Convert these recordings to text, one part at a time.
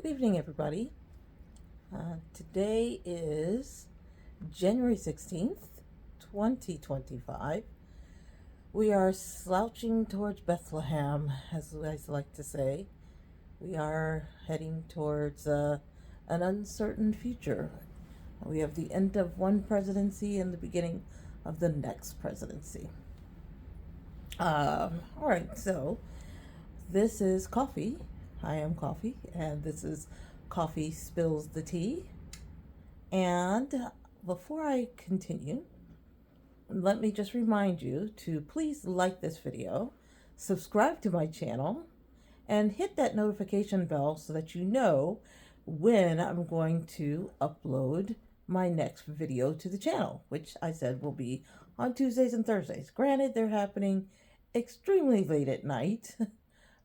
Good evening, everybody. Today is January 16th, 2025. We are slouching towards Bethlehem, as I like to say. We are heading towards an uncertain future. We have the end of one presidency and the beginning of the next presidency. All right, so this is Coffee. I am Coffee, and this is Koffee Spills the Tea. And before I continue, let me just remind you to please like this video, subscribe to my channel, and hit that notification bell so that you know when I'm going to upload my next video to the channel, which I said will be on Tuesdays and Thursdays. Granted, they're happening extremely late at night,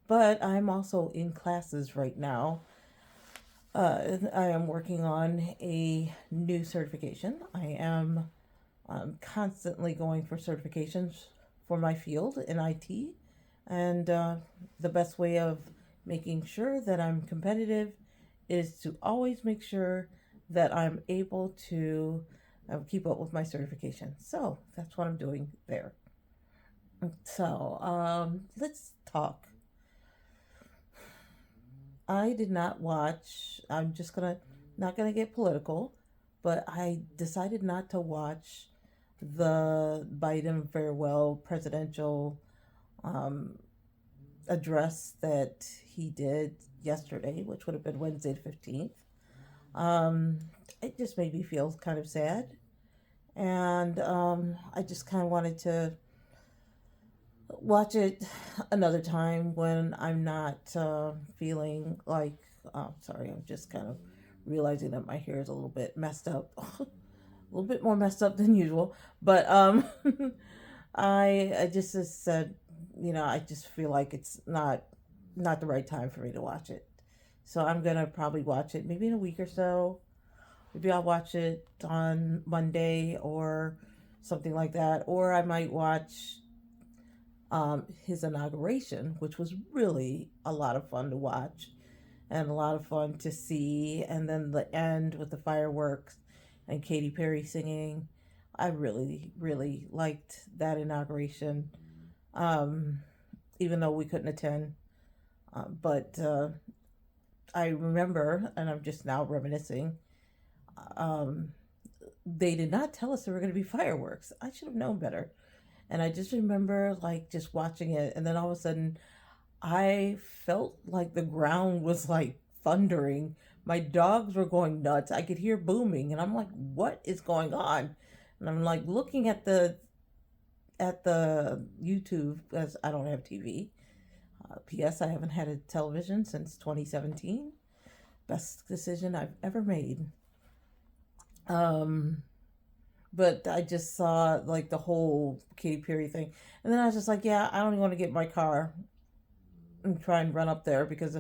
but I'm also in classes right now. I am working on a new certification. I am constantly going for certifications for my field in IT, and the best way of making sure that I'm competitive is to always make sure that I'm able to keep up with my certification. So that's what I'm doing there. So let's talk. I did not watch, I'm just not gonna get political, but I decided not to watch the Biden farewell presidential address that he did yesterday, which would have been Wednesday the 15th. It just made me feel kind of sad. And I just kind of wanted to watch it another time when I'm not feeling like, sorry, I'm just kind of realizing that my hair is a little bit messed up, a little bit more messed up than usual. But I just said, I just feel like it's not the right time for me to watch it. So I'm gonna probably watch it maybe in a week or so. Maybe I'll watch it on Monday or something like that, or I might watch his inauguration, which was really a lot of fun to watch and a lot of fun to see. And then the end with the fireworks and Katy Perry singing. I really, really liked that inauguration, even though we couldn't attend. But I remember, and I'm just now reminiscing, um, they did not tell us there were going to be fireworks. I should have known better. And I just remember like just watching it, and then all of a sudden I felt like the ground was like thundering. My dogs were going nuts. I could hear booming, and I'm like, what is going on? And I'm like looking at the YouTube, because I don't have TV. P.S. I haven't had a television since 2017. Best decision I've ever made. But I just saw like the whole Katy Perry thing, and then I was just like, yeah, I don't even want to get in my car and try and run up there because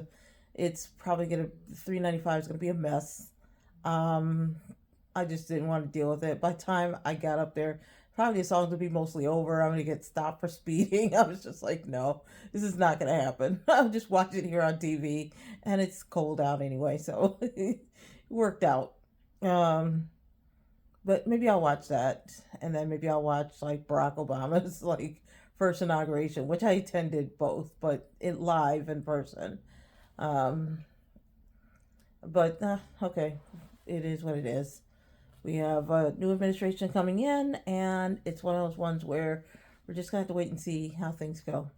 it's probably gonna $3.95 is gonna be a mess. Um, I just didn't want to deal with it. By the time I got up there, probably the song's gonna be mostly over. I'm gonna get stopped for speeding. I was just like, no, this is not gonna happen. I'm just watching it here on TV, and it's cold out anyway, so it worked out. Um, but maybe I'll watch that, and then maybe I'll watch like Barack Obama's like first inauguration, which I attended both, but it live in person. Um, but okay, it is what it is. We have a new administration coming in, and it's one of those ones where we're just gonna have to wait and see how things go.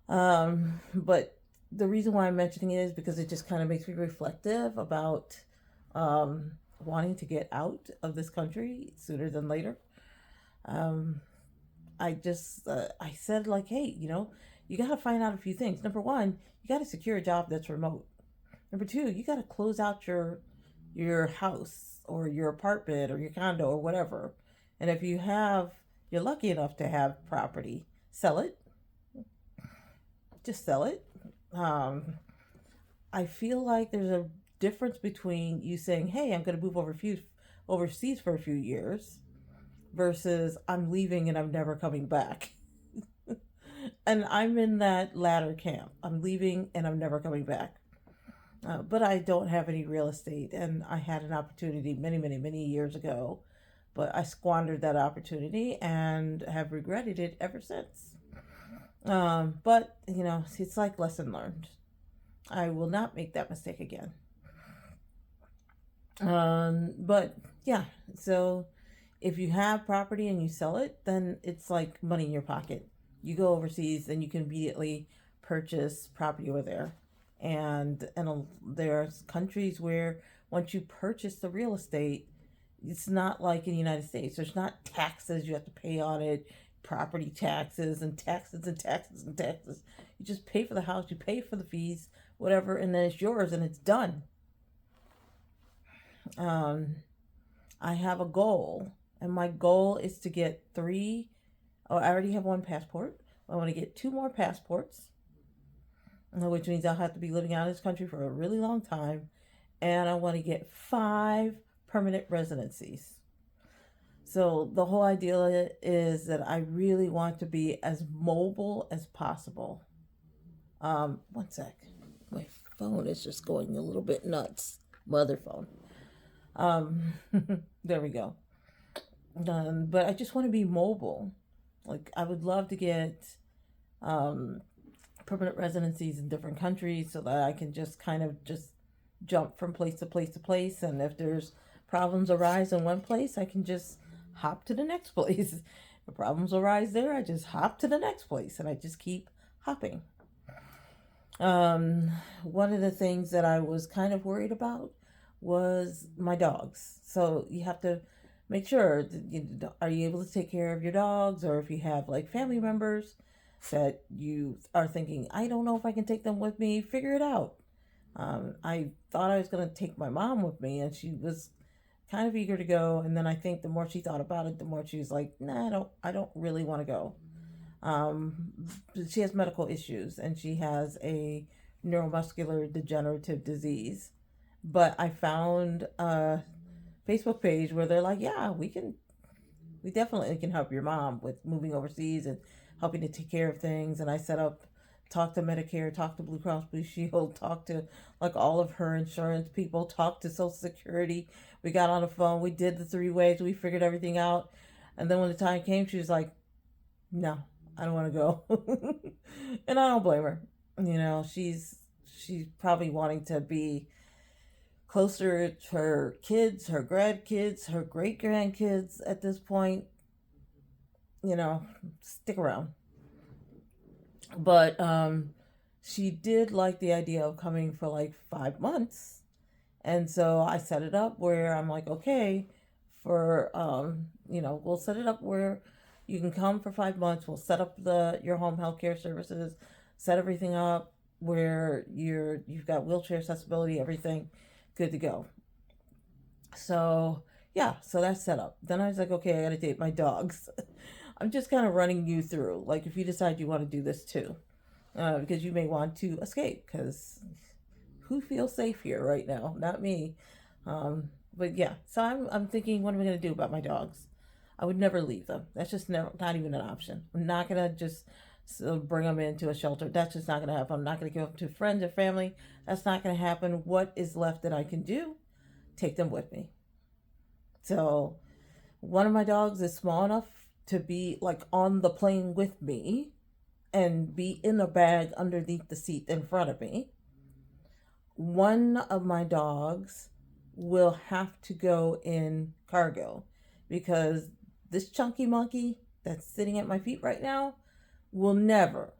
But the reason why I'm mentioning it is because it just kind of makes me reflective about wanting to get out of this country sooner than later. Um, I said like, hey, you got to find out a few things. Number one, you got to secure a job that's remote. Number two, you got to close out your house or your apartment or your condo or whatever. And if you're lucky enough to have property, sell it. Just sell it. Um, I feel like there's a difference between you saying, "Hey, I'm going to move overseas for a few years," versus "I'm leaving and I'm never coming back." And I'm in that latter camp. I'm leaving and I'm never coming back. But I don't have any real estate, and I had an opportunity many, many, many years ago, but I squandered that opportunity and have regretted it ever since. But it's like lesson learned. I will not make that mistake again. But yeah, so if you have property and you sell it, then it's like money in your pocket. You go overseas, then you can immediately purchase property over there. And there's countries where once you purchase the real estate, it's not like in the United States. There's not taxes you have to pay on it, property taxes and taxes and taxes and taxes. You just pay for the house, you pay for the fees, whatever, and then it's yours and it's done. Um, I have a goal, and my goal is to get three. Oh, I already have one passport. I want to get two more passports, which means I'll have to be living out of this country for a really long time. And I want to get 5 permanent residencies. So the whole idea is that I really want to be as mobile as possible. One sec. My phone is just going a little bit nuts. My other phone. There we go. But I just want to be mobile. Like, I would love to get permanent residencies in different countries so that I can just kind of just jump from place to place to place. And if there's problems arise in one place, I can just hop to the next place. If problems arise there, I just hop to the next place, and I just keep hopping. One of the things that I was kind of worried about was my dogs. So you have to make sure that are you able to take care of your dogs, or if you have like family members that you are thinking, I don't know if I can take them with me, figure it out. I thought I was going to take my mom with me, and she was kind of eager to go. And then I think the more she thought about it, the more she was like, nah, I don't really want to go. Um, she has medical issues, and she has a neuromuscular degenerative disease. But I found a Facebook page where they're like, yeah, we definitely can help your mom with moving overseas and helping to take care of things. And I set up, talk to Medicare, talk to Blue Cross Blue Shield, talk to like all of her insurance people, talk to Social Security. We got on the phone, we did the 3 ways, we figured everything out. And then when the time came, she was like, no, I don't want to go. And I don't blame her. She's probably wanting to be closer to her kids, her grandkids, her great grandkids at this point. Stick around. But she did like the idea of coming for like 5 months. And so I set it up where I'm like, okay, we'll set it up where you can come for 5 months. We'll set up your home healthcare services, set everything up where you've got wheelchair accessibility, everything good to go. So yeah, so that's set up. Then I was like, okay, I gotta date my dogs. I'm just kind of running you through, like, if you decide you want to do this too, because you may want to escape, because who feels safe here right now? Not me. But yeah, so I'm thinking, what am I going to do about my dogs? I would never leave them. That's just not even an option. I'm not going to just bring them into a shelter. That's just not going to happen. I'm not going to give them to friends or family. That's not going to happen. What is left that I can do? Take them with me. So one of my dogs is small enough to be like on the plane with me and be in a bag underneath the seat in front of me. One of my dogs will have to go in cargo, because this chunky monkey that's sitting at my feet right now will never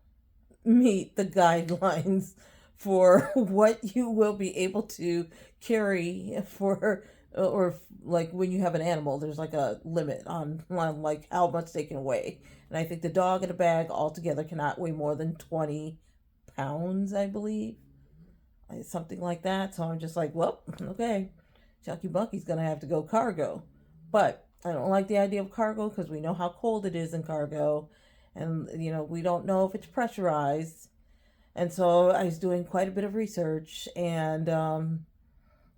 meet the guidelines for what you will be able to carry for, or like when you have an animal, there's like a limit on like how much they can weigh. And I think the dog in a bag altogether cannot weigh more than 20 pounds, I believe. Something like that. So I'm just like, well, okay, Chucky Monkey's gonna have to go cargo. But I don't like the idea of cargo, because we know how cold it is in cargo, and we don't know if it's pressurized. And so I was doing quite a bit of research, and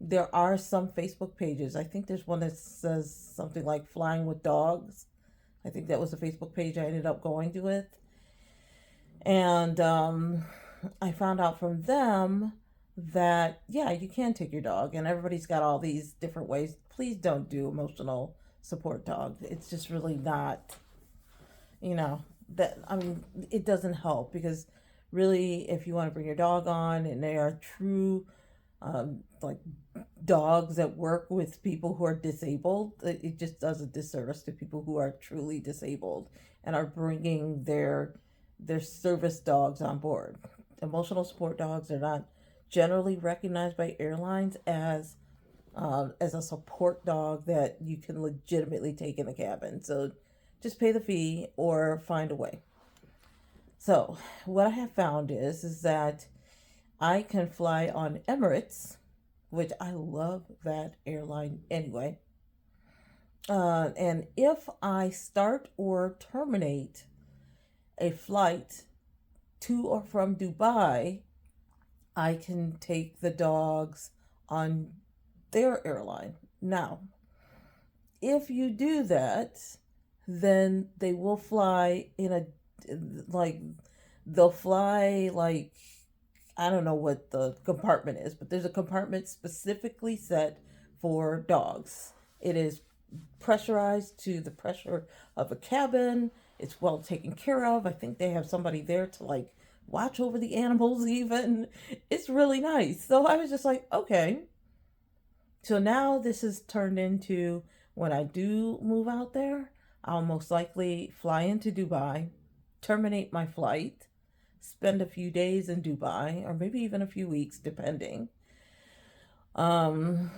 there are some Facebook pages. I think there's one that says something like Flying with Dogs. I think that was the Facebook page I ended up going to with. And I found out from them that, yeah, you can take your dog, and everybody's got all these different ways. Please don't do emotional support dog. It's just really not, you know, that, I mean, it doesn't help because really, if you want to bring your dog on and they are true, like dogs that work with people who are disabled, it just does a disservice to people who are truly disabled and are bringing their service dogs on board. Emotional support dogs are not generally recognized by airlines as a support dog that you can legitimately take in the cabin. So just pay the fee or find a way. So what I have found is that I can fly on Emirates, which I love that airline anyway. And if I start or terminate a flight to or from Dubai, I can take the dogs on their airline. Now, if you do that, then they will fly in a, like, they'll fly like, I don't know what the compartment is, but there's a compartment specifically set for dogs. It is pressurized to the pressure of a cabin. It's well taken care of. I think they have somebody there to like watch over the animals even. It's really nice. So I was just like, okay. So now this has turned into, when I do move out there, I'll most likely fly into Dubai, terminate my flight, spend a few days in Dubai, or maybe even a few weeks, depending. Um,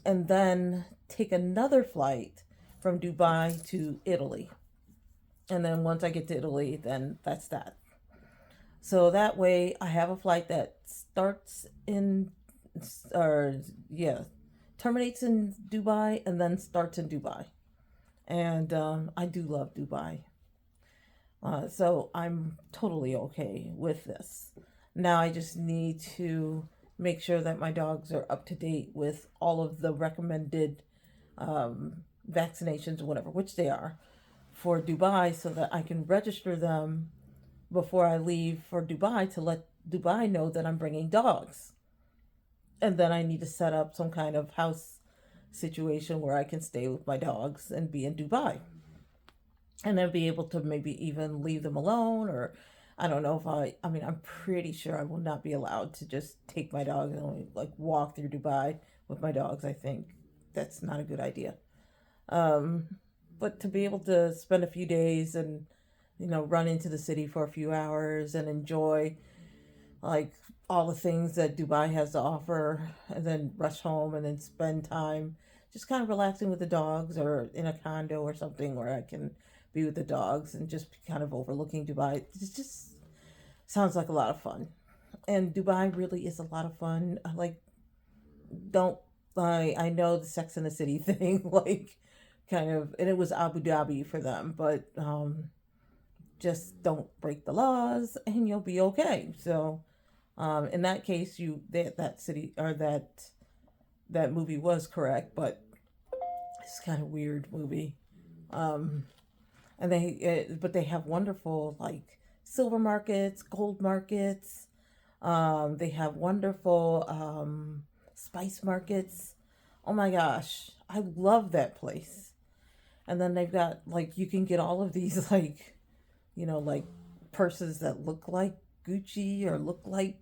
and then take another flight from Dubai to Italy. And then once I get to Italy, then that's that. So that way I have a flight that starts in, or yeah, terminates in Dubai and then starts in Dubai. And I do love Dubai. So I'm totally okay with this. Now I just need to make sure that my dogs are up to date with all of the recommended vaccinations or whatever, which they are, for Dubai so that I can register them before I leave for Dubai to let Dubai know that I'm bringing dogs. And then I need to set up some kind of house situation where I can stay with my dogs and be in Dubai. And then be able to maybe even leave them alone, or I don't know if I mean, I'm pretty sure I will not be allowed to just take my dog and only like walk through Dubai with my dogs. I think that's not a good idea. Um, but to be able to spend a few days and, run into the city for a few hours and enjoy like all the things that Dubai has to offer, and then rush home and then spend time just kind of relaxing with the dogs or in a condo or something where I can be with the dogs and just kind of overlooking Dubai. It just sounds like a lot of fun. And Dubai really is a lot of fun. I like, don't I know the Sex and the City thing, like kind of, and it was Abu Dhabi for them, but just don't break the laws and you'll be okay. So in that case, that city or that movie was correct, but it's kind of weird movie. Um, and but they have wonderful like silver markets, gold markets. They have wonderful spice markets. Oh my gosh, I love that place. And then they've got like, you can get all of these like, like purses that look like Gucci or look like,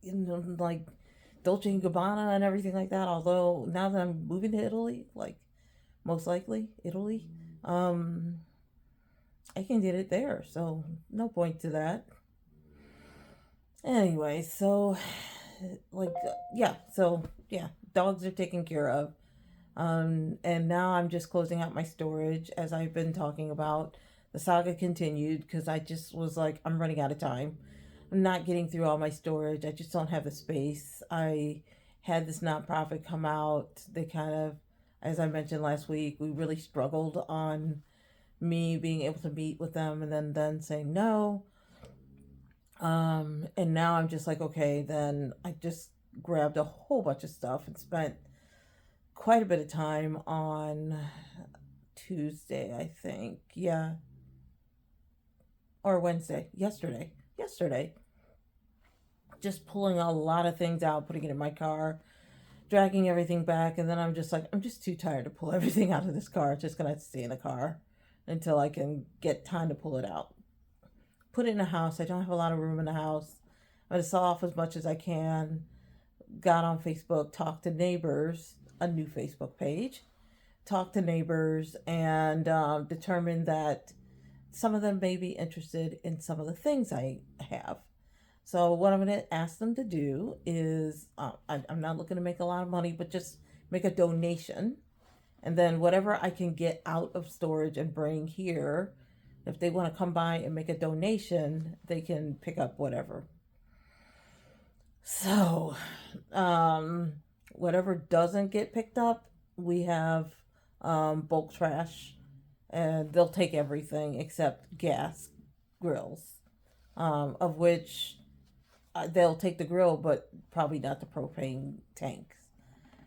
like Dolce and Gabbana and everything like that. Although now that I'm moving to Italy, like most likely Italy, um, I can get it there. So no point to that. Anyway, so like yeah, so yeah, dogs are taken care of. And now I'm just closing out my storage as I've been talking about. The saga continued because I just was like, I'm running out of time. I'm not getting through all my storage. I just don't have the space. I had this nonprofit come out. They kind of, as I mentioned last week, we really struggled on me being able to meet with them and then saying no. And now I'm just like, okay, then I just grabbed a whole bunch of stuff and spent quite a bit of time on Tuesday, I think. Yeah. Or Wednesday. Yesterday. just pulling a lot of things out, putting it in my car, dragging everything back, and then I'm just like, I'm just too tired to pull everything out of this car. It's just gonna have to stay in the car until I can get time to pull it out. Put it in a house. I don't have a lot of room in the house. I'm gonna sell off as much as I can. Got on Facebook, talked to neighbors, a new Facebook page, talked to neighbors, and determined that some of them may be interested in some of the things I have. So what I'm going to ask them to do is, I'm not looking to make a lot of money, but just make a donation. And then whatever I can get out of storage and bring here, if they want to come by and make a donation, they can pick up whatever. So, whatever doesn't get picked up, we have bulk trash, and they'll take everything except gas grills, of which they'll take the grill, but probably not the propane tanks,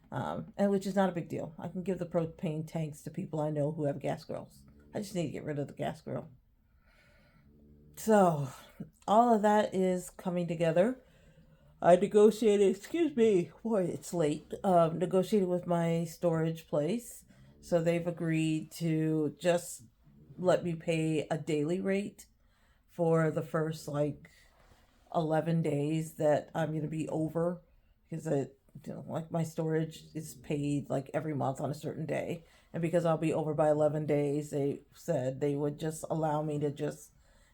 and which is not a big deal. I can give the propane tanks to people I know who have gas grills. I just need to get rid of the gas grill. So, all of that is coming together. I negotiated, excuse me, boy, it's late, negotiated with my storage place. So they've agreed to just let me pay a daily rate for the first 11 days that I'm going to be over, because my storage is paid every month on a certain day. And because I'll be over by 11 days, they said they would just allow me to just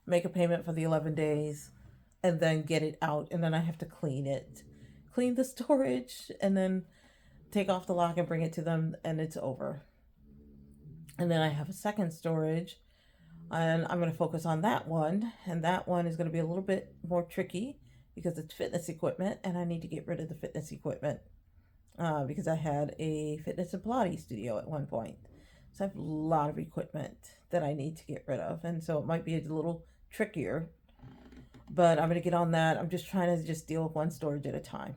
make a payment for the 11 days and then get it out, and then I have to clean the storage, and then take off the lock and bring it to them, and it's over. And then I have a second storage, and I'm going to focus on that one, and that one is going to be a little bit more tricky because it's fitness equipment, and I need to get rid of the fitness equipment because I had a fitness and Pilates studio at one point. So I have a lot of equipment that I need to get rid of, and so it might be a little trickier. But I'm going to get on that. I'm just trying to just deal with one storage at a time.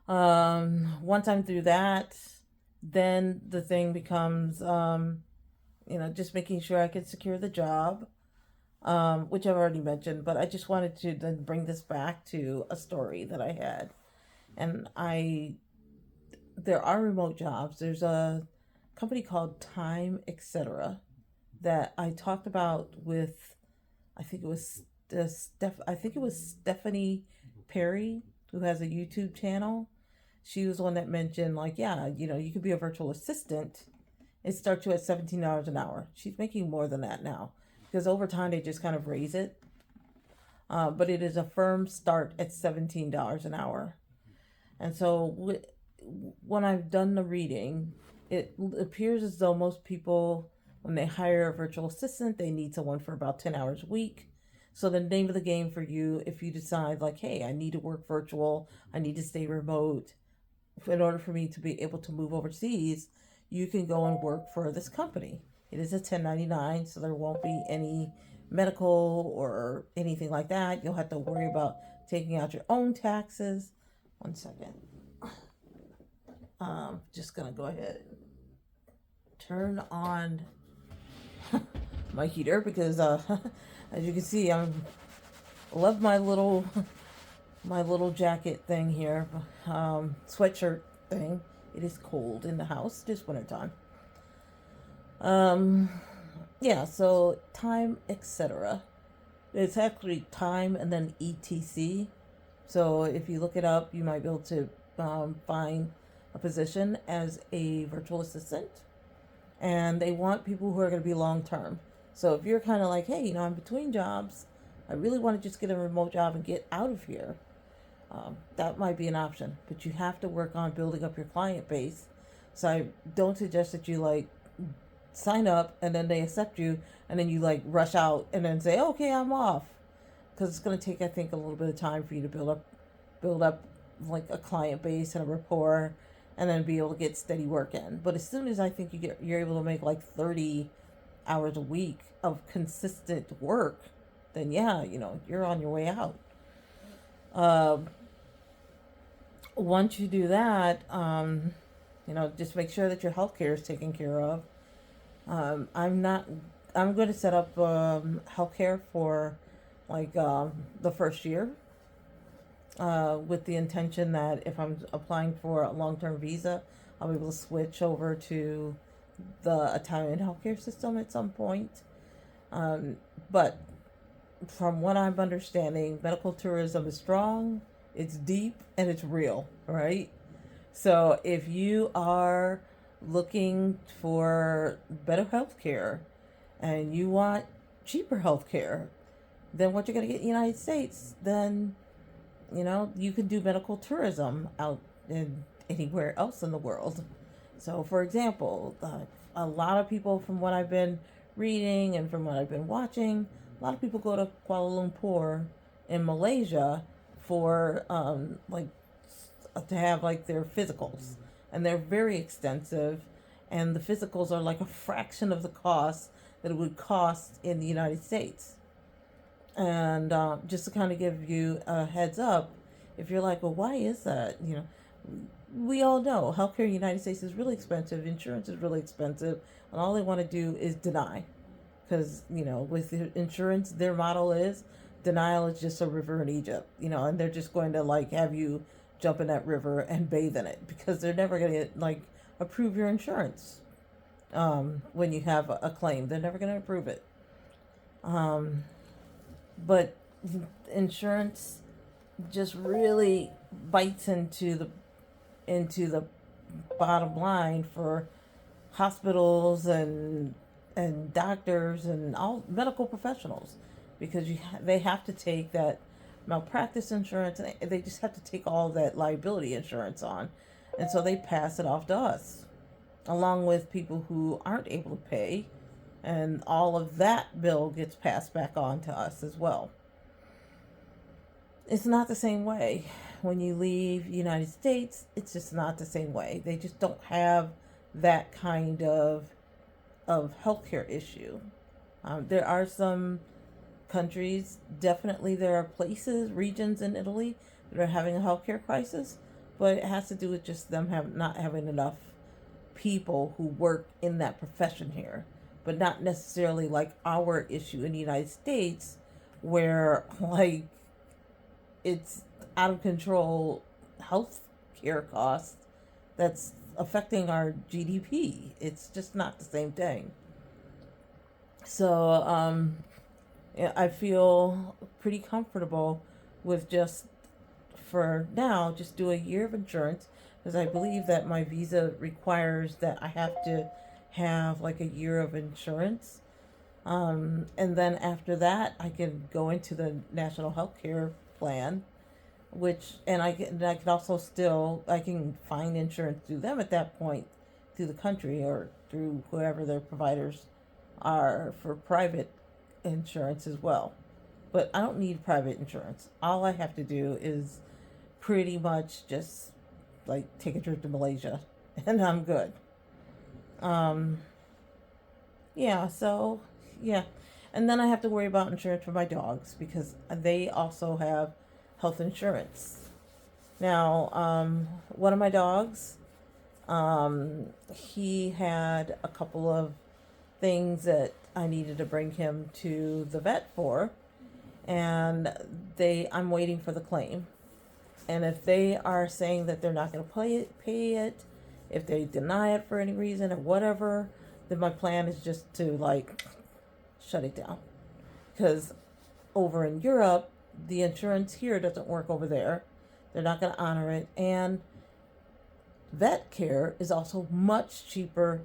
Once I'm through that, then the thing becomes, just making sure I can secure the job, which I've already mentioned. But I just wanted to then bring this back to a story that I had. And there are remote jobs. There's a company called Time, etc. that I talked about with, I think it was Stephanie Perry, who has a YouTube channel. She was the one that mentioned, you could be a virtual assistant. It starts you at $17 an hour. She's making more than that now, because over time they just kind of raise it. But it is a firm start at $17 an hour. And so when I've done the reading, it appears as though most people, when they hire a virtual assistant, they need someone for about 10 hours a week. So the name of the game for you, if you decide hey, I need to work virtual, I need to stay remote, in order for me to be able to move overseas, you can go and work for this company. It is a 1099, so there won't be any medical or anything like that. You'll have to worry about taking out your own taxes. One second. Just gonna go ahead and turn on my heater because as you can see, I love my little jacket thing here, sweatshirt thing. It is cold in the house. It is wintertime. So Time, etc. It's actually Time and then ETC. So if you look it up, you might be able to find a position as a virtual assistant. And they want people who are going to be long term. So if you're kind of hey, I'm between jobs, I really want to just get a remote job and get out of here, that might be an option. But you have to work on building up your client base. So I don't suggest that you sign up and then they accept you and then you rush out and then say, okay, I'm off. Because it's going to take, I think, a little bit of time for you to build up a client base and a rapport, and then be able to get steady work in. But as soon as I think you're able to make 30 hours a week of consistent work, then you're on your way out. Once you do that, just make sure that your healthcare is taken care of. I'm going to set up healthcare for the first year, with the intention that if I'm applying for a long-term visa, I'll be able to switch over to the Italian healthcare system at some point. But from what I'm understanding, medical tourism is strong, it's deep, and it's real, right? So if you are looking for better health care and you want cheaper health care than what you're going to get in the United States, then you can do medical tourism out in anywhere else in the world. So, for example, a lot of people, from what I've been reading and from what I've been watching, a lot of people go to Kuala Lumpur in Malaysia for to have like their physicals, and they're very extensive, and the physicals are like a fraction of the cost that it would cost in the United States. And just to kind of give you a heads up, if you're like, well, why is that? We all know healthcare in the United States is really expensive, insurance is really expensive, and all they want to do is deny. Because, with the insurance, their model is denial is just a river in Egypt, and they're just going to like have you jump in that river and bathe in it, because they're never going to like approve your insurance. When you have a claim, they're never going to approve it. But insurance just really bites into the bottom line for hospitals and doctors and all medical professionals, because they have to take that malpractice insurance, and they just have to take all that liability insurance on, and so they pass it off to us, along with people who aren't able to pay, and all of that bill gets passed back on to us as well. It's not the same way when you leave the United States. It's just not the same way. They just don't have that kind of healthcare issue. There are some countries, definitely there are places, regions in Italy that are having a healthcare crisis, but it has to do with just them not having enough people who work in that profession here, but not necessarily like our issue in the United States, where like it's out of control health care costs that's affecting our GDP. It's just not the same thing. So I feel pretty comfortable with just, for now, just do a year of insurance, because I believe that my visa requires that I have to have like a year of insurance. And then after that, I can go into the national health care plan, and I can also I can find insurance through them at that point, through the country or through whoever their providers are for private insurance as well. But I don't need private insurance. All I have to do is pretty much just like take a trip to Malaysia and I'm good. Yeah, so yeah. And then I have to worry about insurance for my dogs, because they also have health insurance. Now, one of my dogs, he had a couple of things that I needed to bring him to the vet for, and I'm waiting for the claim. And if they are saying that they're not going to pay it, if they deny it for any reason or whatever, then my plan is just to like shut it down. Because over in Europe, the insurance here doesn't work over there. They're not going to honor it. And vet care is also much cheaper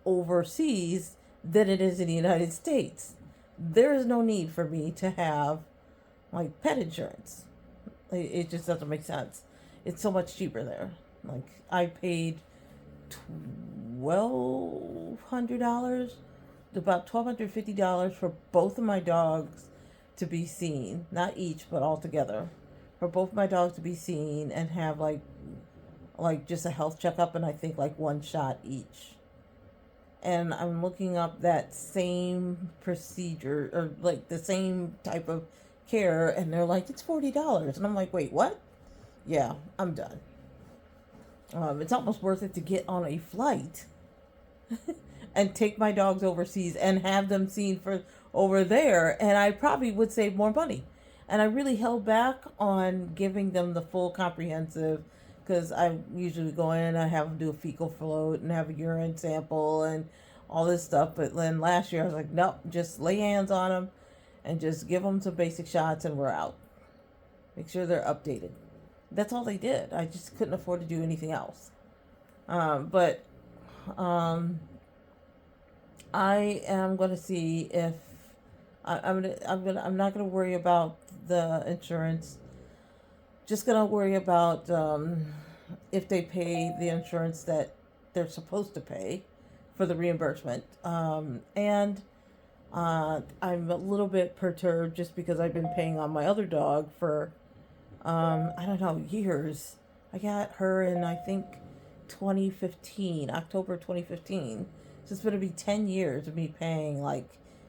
overseas than it is in the United States. There is no need for me to have like pet insurance. It just doesn't make sense. It's so much cheaper there. Like I paid $1,200, about $1,250 for both of my dogs to be seen, not each, but all together, for both of my dogs to be seen and have like just a health checkup, and I think like one shot each. And I'm looking up that same procedure, or like the same type of care, and they're like, it's $40. And I'm like, wait, what? Yeah, I'm done. It's almost worth it to get on a flight and take my dogs overseas and have them seen for over there, and I probably would save more money. And I really held back on giving them the full comprehensive, because I usually go in, I have them do a fecal float and have a urine sample and all this stuff. But then last year I was like, nope, just lay hands on them and just give them some basic shots and we're out. Make sure they're updated. That's all they did. I just couldn't afford to do anything else. But I am going to see if I'm not going to worry about the insurance. Just going to worry about if they pay the insurance that they're supposed to pay for the reimbursement. And I'm a little bit perturbed just because I've been paying on my other dog for, I don't know, years. I got her in, I think, 2015, October 2015. So it's going to be 10 years of me paying like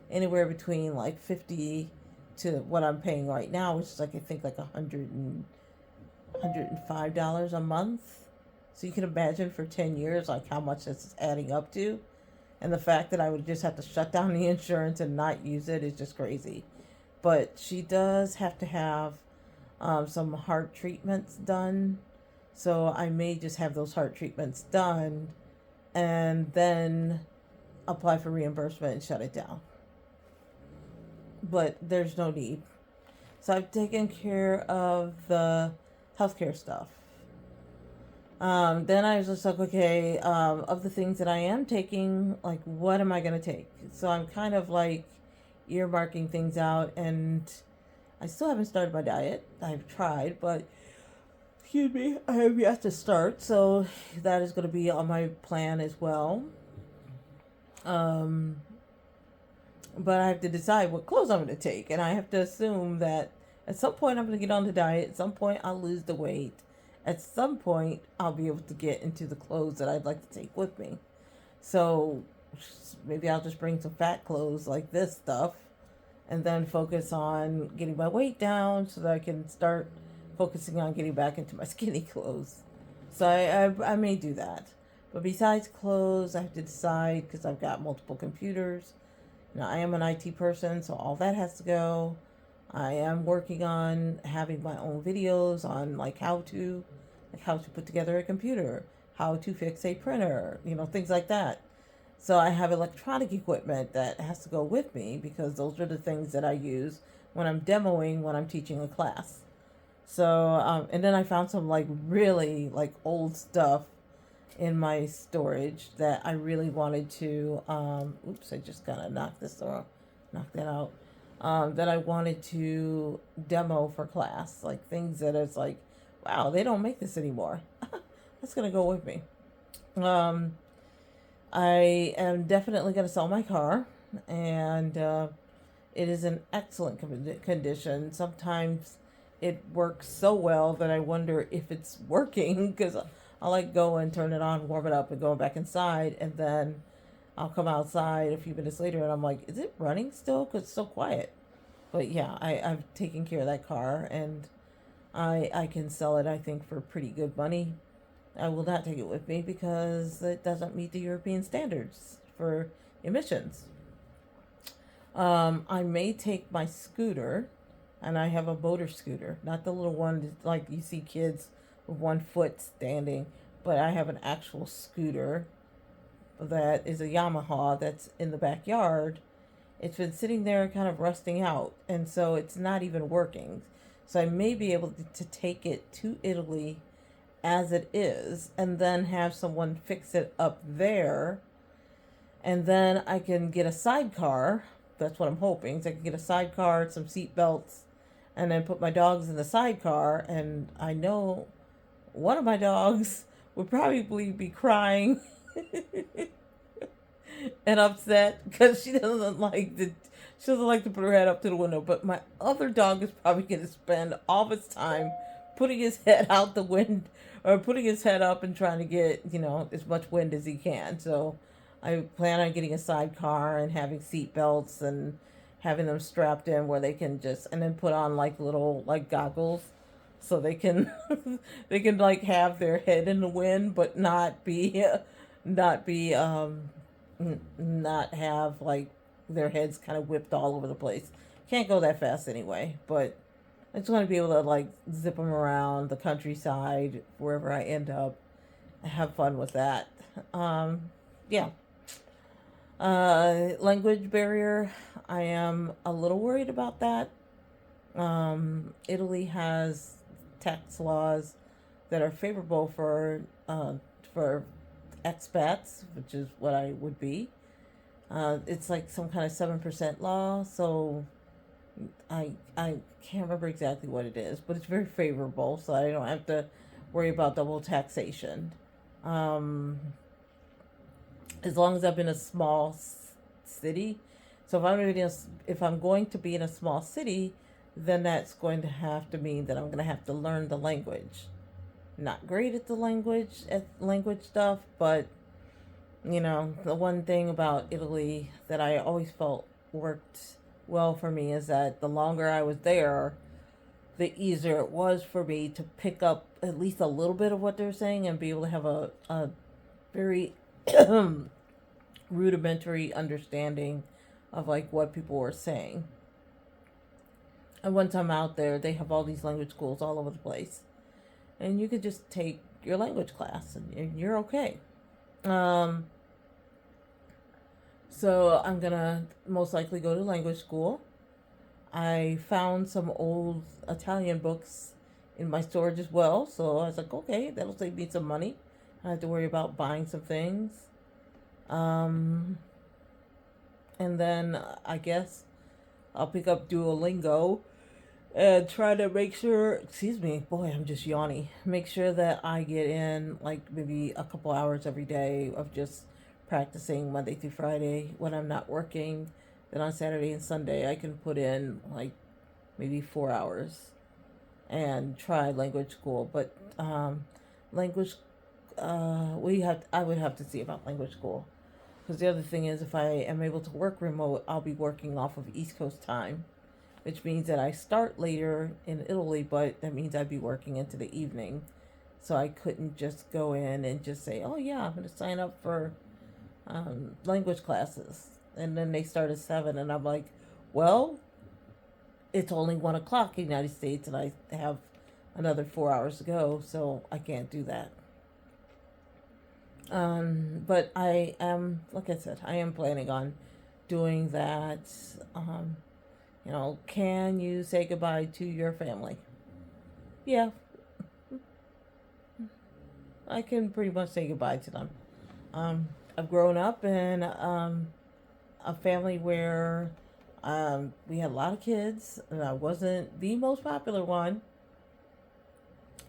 anywhere between like 50 to what I'm paying right now, which is like, I think like $105 a month. So you can imagine for 10 years, like how much this is adding up to. And the fact that I would just have to shut down the insurance and not use it is just crazy. But she does have to have some heart treatments done. So I may just have those heart treatments done and then apply for reimbursement and shut it down. But there's no need. So I've taken care of the healthcare stuff. Then I was just like, okay, of the things that I am taking, like, what am I going to take? So I'm kind of like earmarking things out, and I still haven't started my diet. I've tried, but excuse me, I have yet to start. So that is going to be on my plan as well. But I have to decide what clothes I'm going to take, and I have to assume that at some point I'm going to get on the diet. At some point I'll lose the weight. At some point, I'll be able to get into the clothes that I'd like to take with me. So maybe I'll just bring some fat clothes like this stuff and then focus on getting my weight down so that I can start focusing on getting back into my skinny clothes. So I may do that. But besides clothes, I have to decide, because I've got multiple computers. You know, I am an IT person, so all that has to go. I am working on having my own videos on like how to put together a computer, how to fix a printer, you know, things like that. So I have electronic equipment that has to go with me, because those are the things that I use when I'm demoing, when I'm teaching a class. So, and then I found some like really like old stuff in my storage that I really wanted to, oops, I just kind of knocked that out. That I wanted to demo for class, like things that it's like, wow, they don't make this anymore. That's gonna go with me. I am definitely gonna sell my car, and it is in excellent condition. Sometimes it works so well that I wonder if it's working, because I'll like go and turn it on, warm it up, and go back inside, and then I'll come outside a few minutes later and I'm like, is it running still? Because it's so quiet. But yeah, I've taken care of that car, and I can sell it, I think, for pretty good money. I will not take it with me because it doesn't meet the European standards for emissions. I may take my scooter, and I have a motor scooter, not the little one like you see kids with one foot standing, but I have an actual scooter that is a Yamaha that's in the backyard. It's been sitting there kind of rusting out, and so it's not even working. So I may be able to take it to Italy as it is, and then have someone fix it up there, and then I can get a sidecar. That's what I'm hoping. So I can get a sidecar, some seat belts, and then put my dogs in the sidecar. And I know one of my dogs would probably be crying and upset because she doesn't like to put her head up to the window. But my other dog is probably going to spend all of his time putting his head out the wind, or putting his head up and trying to get, as much wind as he can. So I plan on getting a sidecar and having seat belts and having them strapped in where they can and then put on like little like goggles, so they can they can like have their head in the wind but not have like their heads kind of whipped all over the place. Can't go that fast anyway, but I just want to be able to like zip them around the countryside wherever I end up, and have fun with that. Yeah. Language barrier. I am a little worried about that. Italy has tax laws that are favorable for expats, which is what I would be. It's like some kind of 7% law, so I can't remember exactly what it is, but it's very favorable, so I don't have to worry about double taxation. Um, as long as I'm in a small city. So if I'm going to be in a small city, then that's going to have to mean that I'm going to have to learn the language. Not great at the language stuff, but the one thing about Italy that I always felt worked well for me is that the longer I was there, the easier it was for me to pick up at least a little bit of what they're saying and be able to have a very rudimentary understanding of like what people were saying. And once I'm out there, they have all these language schools all over the place, and you could just take your language class and you're okay. Um, so I'm gonna most likely go to language school. I found some old Italian books in my storage as well, so I was like, okay, that'll save me some money. I have to worry about buying some things. Um, and then I guess I'll pick up Duolingo and try to make sure, excuse me, boy, I'm just yawning. Make sure that I get in like maybe a couple hours every day of just practicing Monday through Friday when I'm not working. Then on Saturday and Sunday, I can put in like maybe 4 hours and try language school. But language, I would have to see about language school. Because the other thing is, if I am able to work remote, I'll be working off of East Coast time, which means that I start later in Italy, but that means I'd be working into the evening. So I couldn't just go in and just say, oh, yeah, I'm going to sign up for language classes. And then they start at 7, and I'm like, well, it's only 1 o'clock in the United States, and I have another 4 hours to go, so I can't do that. But I am, like I said, I am planning on doing that. Can you say goodbye to your family? Yeah, I can pretty much say goodbye to them. I've grown up in a family where we had a lot of kids, and I wasn't the most popular one.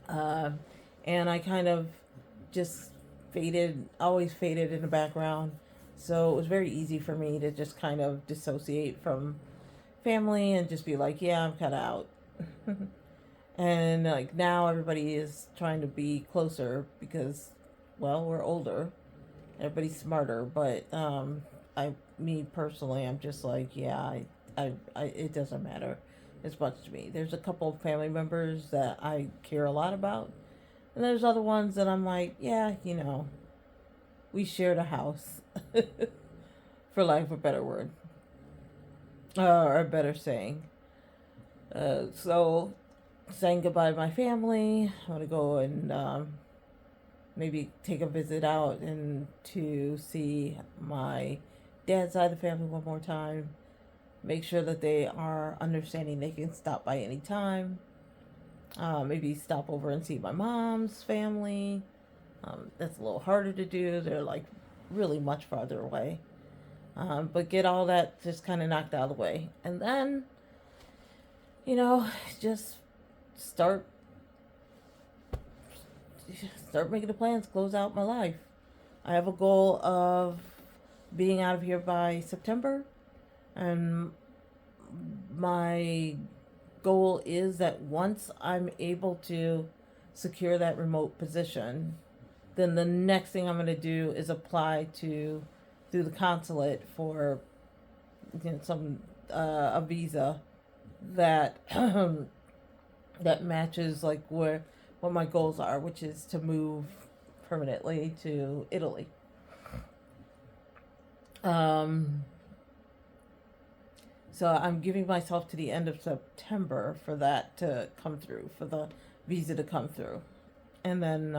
And I kind of just always faded in the background. So it was very easy for me to just kind of dissociate from family and just be like, yeah, I'm kind of out. And like now everybody is trying to be closer because, well, we're older. Everybody's smarter, but me personally, I'm just like, yeah, it doesn't matter as much to me. There's a couple of family members that I care a lot about, and there's other ones that I'm like, yeah, we shared a house, for lack of a better word, or a better saying. So saying goodbye to my family. I want to go and maybe take a visit out and to see my dad's side of the family one more time. Make sure that they are understanding they can stop by any time. Maybe stop over and see my mom's family. That's a little harder to do. They're like really much farther away. But get all that just kind of knocked out of the way. And then, just start making the plans, close out my life. I have a goal of being out of here by September, and my goal is that once I'm able to secure that remote position, then the next thing I'm going to do is apply through the consulate for some a visa that that matches like what my goals are, which is to move permanently to Italy. So I'm giving myself to the end of September for that to come through, for the visa to come through. And then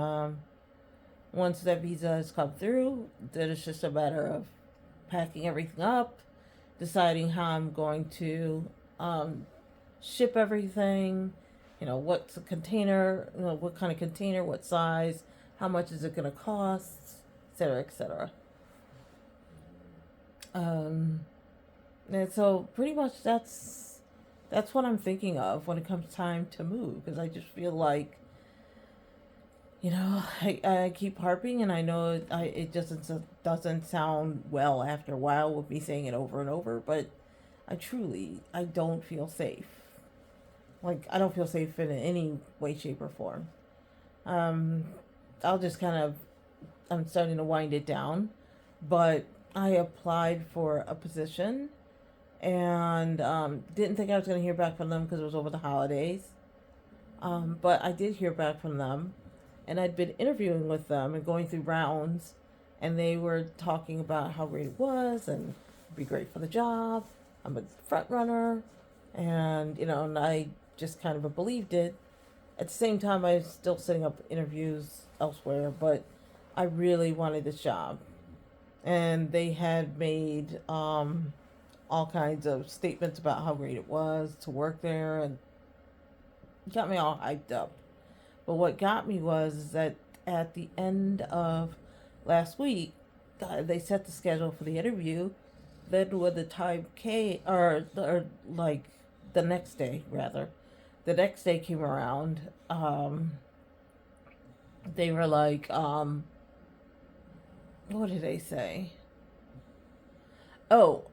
once that visa has come through, then it's just a matter of packing everything up, deciding how I'm going to ship everything, what's a container, what kind of container, what size, how much is it going to cost, etc., etc. And so pretty much that's what I'm thinking of when it comes time to move, because I just feel like, I keep harping, and I know it just doesn't sound well after a while with me saying it over and over, but I don't feel safe. Like, I don't feel safe in any way, shape, or form. I'll just I'm starting to wind it down, but I applied for a position and didn't think I was going to hear back from them because it was over the holidays. But I did hear back from them, and I'd been interviewing with them and going through rounds, and they were talking about how great it was and it'd be great for the job. I'm a front runner, and and I just kind of believed it. At the same time, I was still setting up interviews elsewhere, but I really wanted this job, and they had made all kinds of statements about how great it was to work there, and got me all hyped up. But what got me was that at the end of last week, they set the schedule for the interview. Then when the time came, or like the next day, rather, the next day came around, they were like, what did they say? Oh,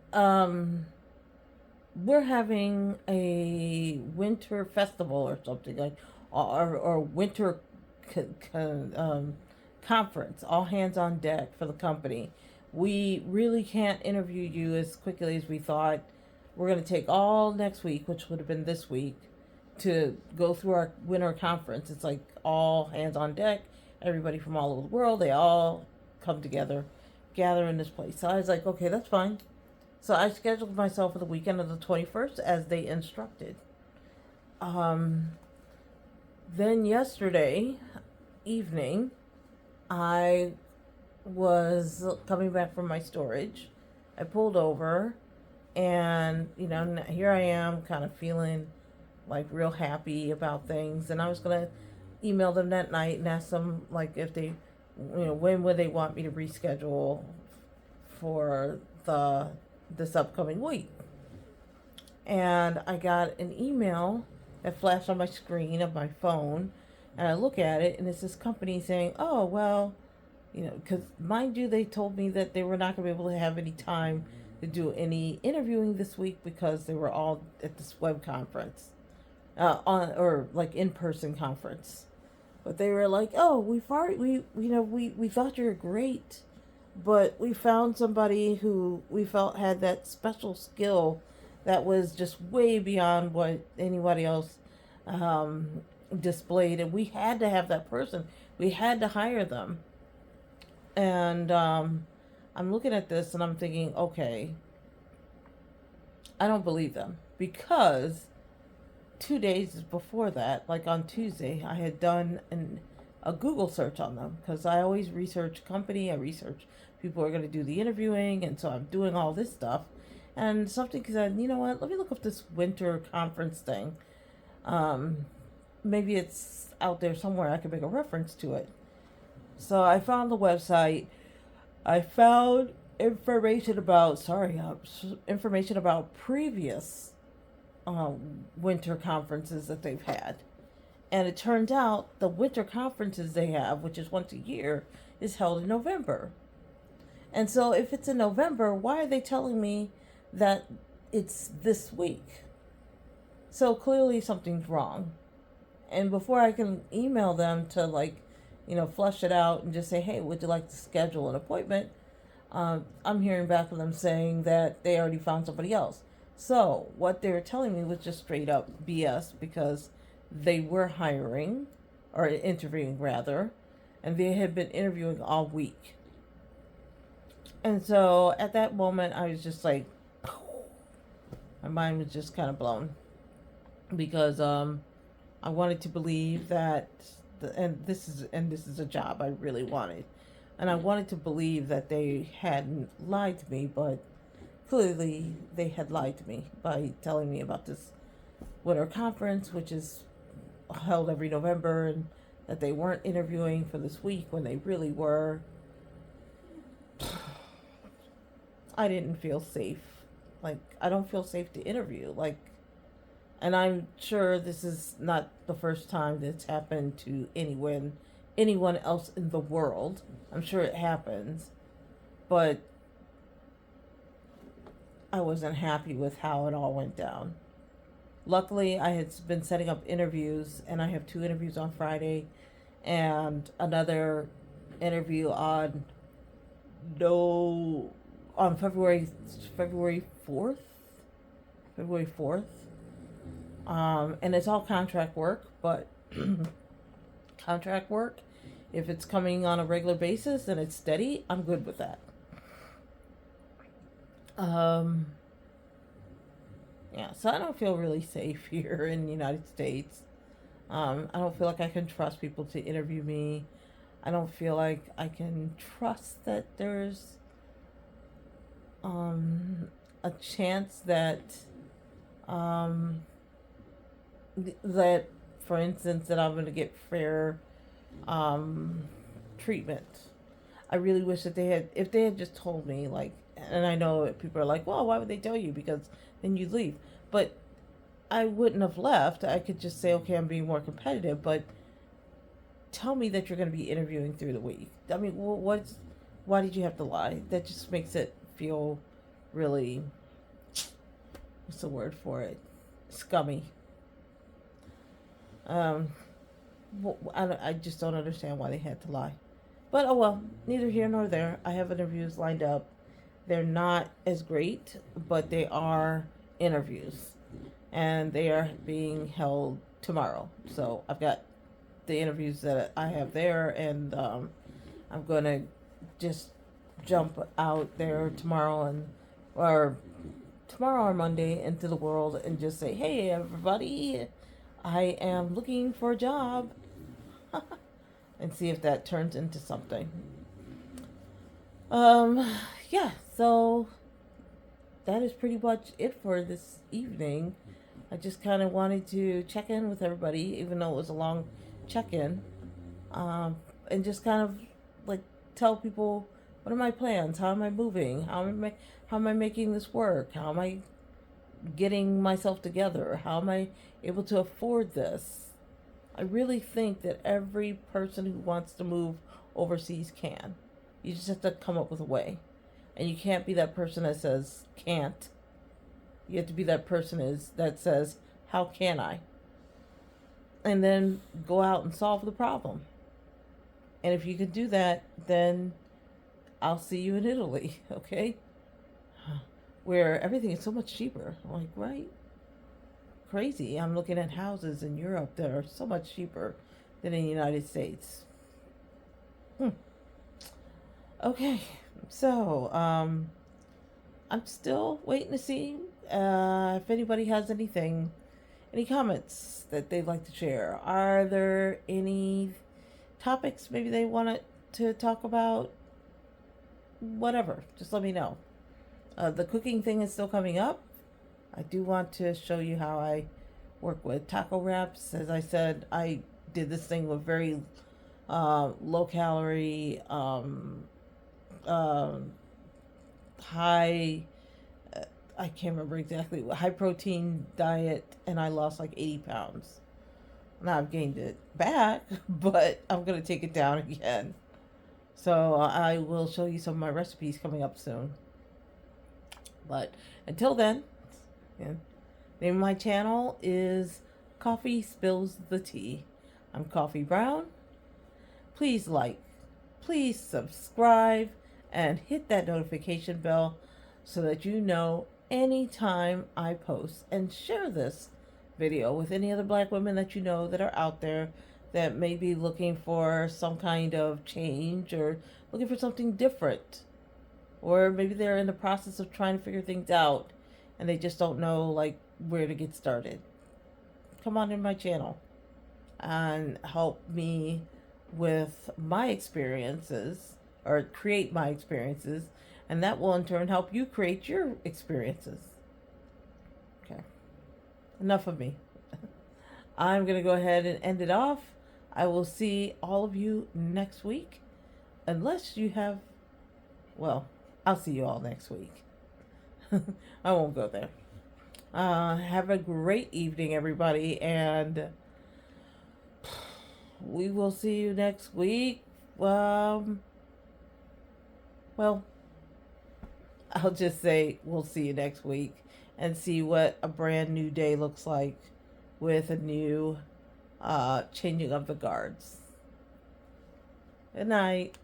we're having a winter festival or something, like, or winter conference, all hands on deck for the company. We really can't interview you as quickly as we thought. We're going to take all next week, which would have been this week, to go through our winter conference. It's like all hands on deck, everybody from all over the world, they all come together, gather in this place. So I was like, okay, that's fine. So I scheduled myself for the weekend of the 21st as they instructed. Then yesterday evening, I was coming back from my storage. I pulled over, and here I am, kind of feeling like real happy about things. And I was gonna email them that night and ask them, like, if they, when would they want me to reschedule for this upcoming week. And I got an email that flashed on my screen of my phone, and I look at it, and it's this company saying, oh, well, because mind you, they told me that they were not going to be able to have any time to do any interviewing this week because they were all at this web conference, or like in-person conference. But they were like, oh, we thought you were great, but we found somebody who we felt had that special skill that was just way beyond what anybody else displayed, and we had to have that person. We had to hire them. And I'm looking at this and I'm thinking, okay, I don't believe them, because 2 days before that, like on Tuesday, I had done a Google search on them, because I always research company, I research people who are going to do the interviewing, and so I'm doing all this stuff. And something said, you know what, let me look up this winter conference thing. Maybe it's out there somewhere, I can make a reference to it. So I found the website. I found information about previous winter conferences that they've had. And it turns out the winter conferences they have, which is once a year, is held in November. And so if it's in November, why are they telling me that it's this week? So clearly something's wrong. And before I can email them to flush it out and just say, hey, would you like to schedule an appointment? I'm hearing back from them saying that they already found somebody else. So what they were telling me was just straight up BS, because they were hiring, or interviewing rather, and they had been interviewing all week. And so at that moment, I was just like, My mind was just kind of blown because I wanted to believe that, and this is a job I really wanted, and I wanted to believe that they hadn't lied to me, but clearly they had lied to me by telling me about this winter conference, which is held every November, and that they weren't interviewing for this week when they really were. I didn't feel safe. Like, I don't feel safe to interview. Like, and I'm sure this is not the first time that's happened to anyone else in the world. I'm sure it happens. But I wasn't happy with how it all went down. Luckily, I had been setting up interviews, and I have 2 interviews on Friday and another interview on February 4th. February 4th. And it's all contract work, but contract work, if it's coming on a regular basis and it's steady, I'm good with that. Yeah, so I don't feel really safe here in the United States. I don't feel like I can trust people to interview me. I don't feel like I can trust that there's a chance that that, for instance, that I'm going to get fair treatment. I really wish that if they had just told me, like, and I know people are like, well, why would they tell you? Because then you'd leave. But I wouldn't have left. I could just say, okay, I'm being more competitive, but tell me that you're going to be interviewing through the week. I mean, why did you have to lie? That just makes it feel really, what's the word for it? Scummy. I just don't understand why they had to lie. But oh well, neither here nor there. I have interviews lined up. They're not as great, but they are interviews. And they are being held tomorrow. So I've got the interviews that I have there, and I'm going to just jump out there tomorrow or Monday into the world and just say, hey, everybody, I am looking for a job. And see if that turns into something. Yeah, so that is pretty much it for this evening. I just kind of wanted to check in with everybody, even though it was a long check-in, and just kind of like tell people, what are my plans? How am I moving? How am I making this work? How am I getting myself together? How am I able to afford this? I really think that every person who wants to move overseas can. You just have to come up with a way. And you can't be that person that says can't. You have to be that person that says, how can I? And then go out and solve the problem. And if you can do that, then I'll see you in Italy, okay? Where everything is so much cheaper. I'm like, right? Crazy. I'm looking at houses in Europe that are so much cheaper than in the United States. Okay, so I'm still waiting to see if anybody has any comments that they'd like to share. Are there any topics maybe they wanted to talk about? Whatever, just let me know. The cooking thing is still coming up. I do want to show you how I work with taco wraps. As I said, I did this thing with very low calorie, high, I can't remember exactly, high protein diet, and I lost like 80 pounds. Now I've gained it back, but I'm going to take it down again. So I will show you some of my recipes coming up soon. But until then, name of my channel is Koffee Spills the Tea. I'm Coffee Brown. Please like, please subscribe, and hit that notification bell so that you know anytime I post. And share this video with any other black women that you know that are out there that may be looking for some kind of change or looking for something different. Or maybe they're in the process of trying to figure things out and they just don't know like where to get started. Come on in my channel and help me with my experiences, or create my experiences, and that will in turn help you create your experiences. Okay, enough of me. I'm going to go ahead and end it off. I will see all of you next week. Unless you have, well, I'll see you all next week. I won't go there. Have a great evening, everybody, and we will see you next week. Well, I'll just say we'll see you next week and see what a brand new day looks like with a new changing of the guards. Good night.